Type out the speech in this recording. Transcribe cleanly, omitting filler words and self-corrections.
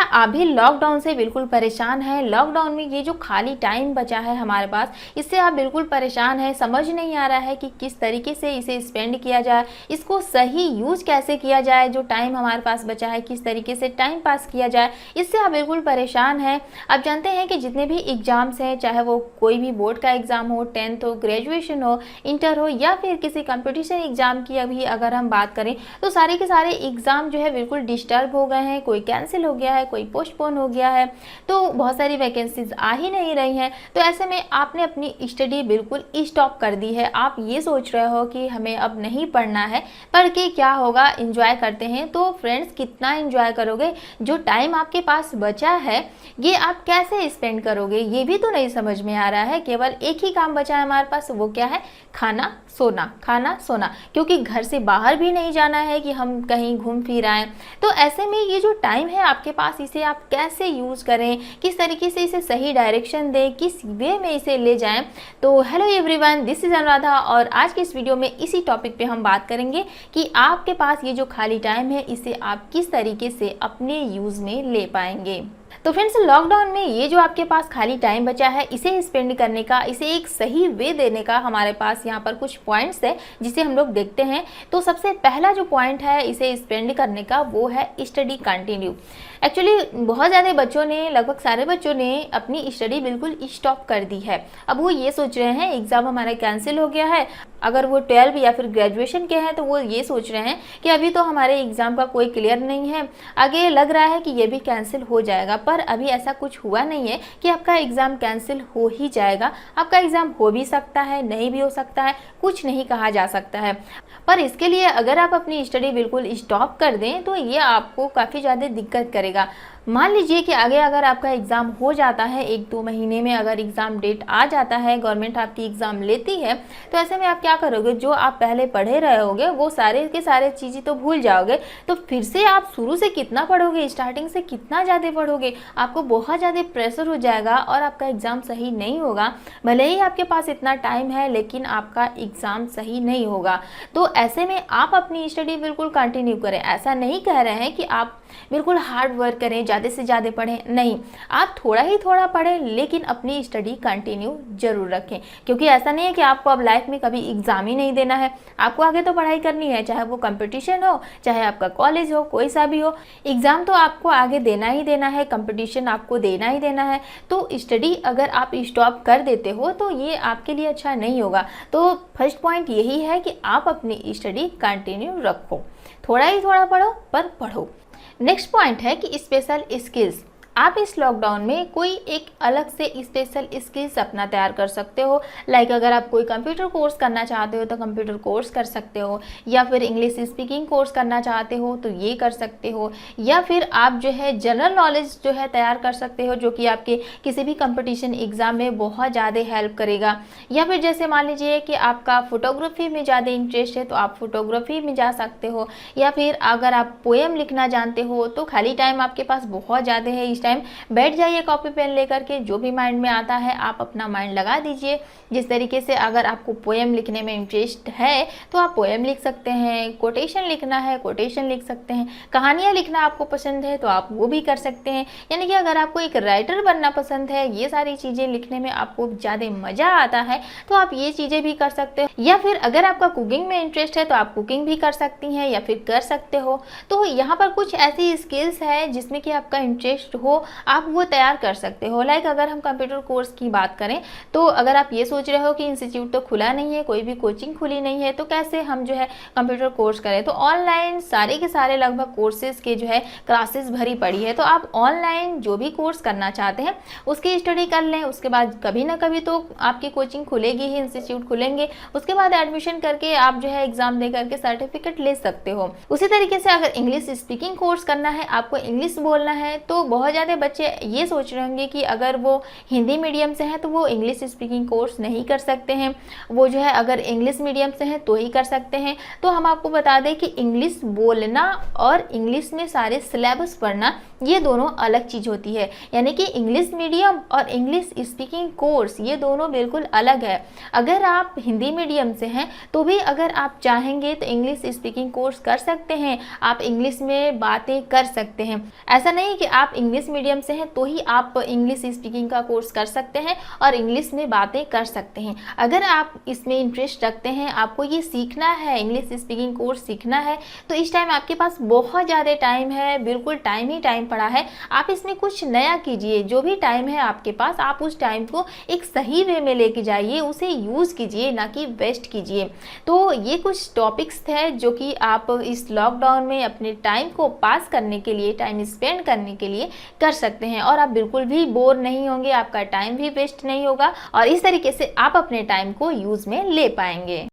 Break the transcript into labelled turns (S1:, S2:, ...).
S1: क्या आप भी लॉकडाउन से बिल्कुल परेशान हैं? लॉकडाउन में ये जो खाली टाइम बचा है हमारे पास, इससे आप बिल्कुल परेशान हैं, समझ नहीं आ रहा है कि किस तरीके से इसे स्पेंड किया जाए, इसको सही यूज़ कैसे किया जाए, जो टाइम हमारे पास बचा है किस तरीके से टाइम पास किया जाए, इससे आप बिल्कुल परेशान हैं। आप जानते हैं कि जितने भी एग्ज़ाम्स हैं, चाहे वो कोई भी बोर्ड का एग्ज़ाम हो, 10th हो, ग्रेजुएशन हो, इंटर हो या फिर किसी कंपटीशन एग्ज़ाम की अभी अगर हम बात करें, तो सारे के सारे एग्ज़ाम जो है बिल्कुल डिस्टर्ब हो गए हैं, कोई कैंसिल हो गया है, कोई पोस्टपोन हो गया है, तो बहुत सारी वैकेंसीज आ ही नहीं रही हैं। तो ऐसे में आपने अपनी स्टडी बिल्कुल स्टॉप कर दी है। आप ये सोच रहे हो कि हमें अब नहीं पढ़ना है, पढ़ के क्या होगा, एंजॉय करते हैं। तो फ्रेंड्स, कितना एंजॉय करोगे? जो टाइम आपके पास बचा है ये आप कैसे स्पेंड करोगे, ये भी तो नहीं समझ में आ रहा है। केवल एक ही काम बचा है हमारे पास, वो क्या है? खाना सोना, खाना सोना, क्योंकि घर से बाहर भी नहीं जाना है कि हम कहीं घूम फिर आएँ। तो ऐसे में ये जो टाइम है आपके पास, इसे आप कैसे यूज़ करें, किस तरीके से इसे सही डायरेक्शन दें, किस वे में इसे ले जाएं। तो hello everyone, this is Anuradha और आज के इस वीडियो में इसी टॉपिक पे हम बात करेंगे कि आपके पास ये जो खाली टाइम है इसे आप किस तरीके से अपने यूज़ में ले पाएंगे। तो फ्रेंड्स, लॉकडाउन में ये जो आपके पास खाली टाइम बचा है इसे स्पेंड करने का, इसे एक सही वे देने का हमारे पास यहाँ पर कुछ पॉइंट्स है जिसे हम लोग देखते हैं। तो सबसे पहला जो पॉइंट है इसे स्पेंड करने का वो है स्टडी कंटिन्यू। एक्चुअली बहुत ज़्यादा बच्चों ने, लगभग सारे बच्चों ने अपनी स्टडी बिल्कुल स्टॉप कर दी है। अब वो ये सोच रहे हैं एग्ज़ाम हमारा कैंसिल हो गया है, अगर वो 12 या फिर ग्रेजुएशन के हैं तो वो ये सोच रहे हैं कि अभी तो हमारे एग्ज़ाम का कोई क्लियर नहीं है, आगे लग रहा है कि ये भी कैंसिल हो जाएगा। पर अभी ऐसा कुछ हुआ नहीं है कि आपका एग्ज़ाम कैंसिल हो ही जाएगा। आपका एग्ज़ाम हो भी सकता है, नहीं भी हो सकता है, कुछ नहीं कहा जा सकता है। पर इसके लिए अगर आप अपनी स्टडी बिल्कुल स्टॉप कर दें तो ये आपको काफ़ी ज़्यादा दिक्कत करेगा। मान लीजिए कि आगे अगर आपका एग्ज़ाम हो जाता है, 1-2 महीने में अगर एग्ज़ाम डेट आ जाता है, गवर्नमेंट आपकी एग्ज़ाम लेती है, तो ऐसे में आप क्या करोगे? जो आप पहले पढ़े रहे होगे वो सारे के सारे चीज़ें तो भूल जाओगे। तो फिर से आप शुरू से कितना पढ़ोगे, स्टार्टिंग से कितना ज़्यादा पढ़ोगे? आपको बहुत ज़्यादा प्रेशर हो जाएगा और आपका एग्ज़ाम सही नहीं होगा। भले ही आपके पास इतना टाइम है लेकिन आपका एग्ज़ाम सही नहीं होगा। तो ऐसे में आप अपनी स्टडी बिल्कुल कंटिन्यू करें। ऐसा नहीं कह रहे हैं कि आप बिल्कुल हार्ड वर्क करें, ज़्यादा से ज़्यादा पढ़ें, नहीं, आप थोड़ा ही थोड़ा पढ़ें लेकिन अपनी स्टडी कंटिन्यू जरूर रखें। क्योंकि ऐसा नहीं है कि आपको अब लाइफ में कभी एग्ज़ाम ही नहीं देना है, आपको आगे तो पढ़ाई करनी है, चाहे वो कंपटीशन हो, चाहे आपका कॉलेज हो, कोई सा भी हो, एग्ज़ाम तो आपको आगे देना ही देना है, कंपटीशन आपको देना ही देना है। तो स्टडी अगर आप स्टॉप कर देते हो तो ये आपके लिए अच्छा नहीं होगा। तो फर्स्ट पॉइंट यही है कि आप अपनी स्टडी कंटिन्यू रखो, थोड़ा ही थोड़ा पढ़ो पर पढ़ो। नेक्स्ट पॉइंट है कि स्पेशल स्किल्स। आप इस लॉकडाउन में कोई एक अलग से स्पेशल स्किल्स अपना तैयार कर सकते हो। लाइक अगर आप कोई कंप्यूटर कोर्स करना चाहते हो तो कंप्यूटर कोर्स कर सकते हो, या फिर इंग्लिश स्पीकिंग कोर्स करना चाहते हो तो ये कर सकते हो, या फिर आप जो है जनरल नॉलेज जो है तैयार कर सकते हो, जो कि आपके किसी भी कंपटीशन एग्ज़ाम में बहुत ज़्यादा हेल्प करेगा। या फिर जैसे मान लीजिए कि आपका फोटोग्राफी में ज़्यादा इंटरेस्ट है तो आप फोटोग्राफी में जा सकते हो, या फिर अगर आप पोएम लिखना जानते हो तो खाली टाइम आपके पास बहुत ज़्यादा है, टाइम बैठ जाइए कॉपी पेन लेकर के, जो भी माइंड में आता है आप अपना माइंड लगा दीजिए। जिस तरीके से अगर आपको पोएम लिखने में इंटरेस्ट है तो आप पोएम लिख सकते हैं, कोटेशन लिखना है कोटेशन लिख सकते हैं, कहानियाँ लिखना आपको पसंद है तो आप वो भी कर सकते हैं। यानी कि अगर आपको एक राइटर बनना पसंद है, ये सारी चीज़ें लिखने में आपको ज़्यादा मज़ा आता है तो आप ये चीज़ें भी कर सकते हो। या फिर अगर आपका कुकिंग में इंटरेस्ट है तो आप कुकिंग भी कर सकती हैं या फिर कर सकते हो। तो यहाँ पर कुछ ऐसी स्किल्स है जिसमें कि आपका इंटरेस्ट हो, आप वो तैयार कर सकते हो। लाइक अगर हम कंप्यूटर कोर्स की बात करें तो अगर आप ये सोच रहे हो कि इंस्टीट्यूट तो खुला नहीं है, कोई भी कोचिंग खुली नहीं है, तो कैसे हम जो है कंप्यूटर कोर्स करें? तो ऑनलाइन सारे के सारे लगभग कोर्सेज के जो है क्लासेस भरी पड़ी है। तो आप ऑनलाइन जो भी कोर्स करना चाहते हैं उसकी स्टडी कर लें, उसके बाद कभी ना कभी तो आपकी कोचिंग खुलेगी ही, इंस्टीट्यूट खुलेंगे, उसके बाद एडमिशन करके आप जो है एग्जाम दे करके सर्टिफिकेट ले सकते हो। उसी तरीके से अगर इंग्लिश स्पीकिंग कोर्स करना है, आपको इंग्लिश बोलना है, तो बहुत ज़्यादा बच्चे ये सोच रहे होंगे कि अगर वो हिंदी मीडियम से हैं तो वो इंग्लिश स्पीकिंग कोर्स नहीं कर सकते हैं, वो जो है अगर इंग्लिश मीडियम से हैं तो ही कर सकते हैं। तो हम आपको बता दें कि इंग्लिश बोलना और इंग्लिश में सारे सिलेबस पढ़ना ये दोनों अलग चीज़ होती है, यानी कि इंग्लिश मीडियम और इंग्लिश स्पीकिंग कोर्स ये दोनों बिल्कुल अलग है। अगर आप हिंदी मीडियम से हैं तो भी अगर आप चाहेंगे तो इंग्लिश स्पीकिंग कोर्स कर सकते हैं, आप इंग्लिश में बातें कर सकते हैं। ऐसा नहीं कि आप इंग्लिश मीडियम से हैं तो ही आप इंग्लिश स्पीकिंग का कोर्स कर सकते हैं और इंग्लिश में बातें कर सकते हैं। अगर आप इसमें इंटरेस्ट रखते हैं, आपको ये सीखना है, इंग्लिश स्पीकिंग कोर्स सीखना है, तो इस टाइम आपके पास बहुत ज़्यादा टाइम है, बिल्कुल टाइम ही टाइम पड़ा है। आप इसमें कुछ नया कीजिए, जो भी टाइम है आपके पास आप उस टाइम को एक सही वे में लेके जाइए, उसे यूज़ कीजिए, ना कि वेस्ट कीजिए। तो ये कुछ टॉपिक्स थे जो कि आप इस लॉकडाउन में अपने टाइम को पास करने के लिए, टाइम स्पेंड करने के लिए कर सकते हैं और आप बिल्कुल भी बोर नहीं होंगे, आपका टाइम भी वेस्ट नहीं होगा और इस तरीके से आप अपने टाइम को यूज़ में ले पाएंगे।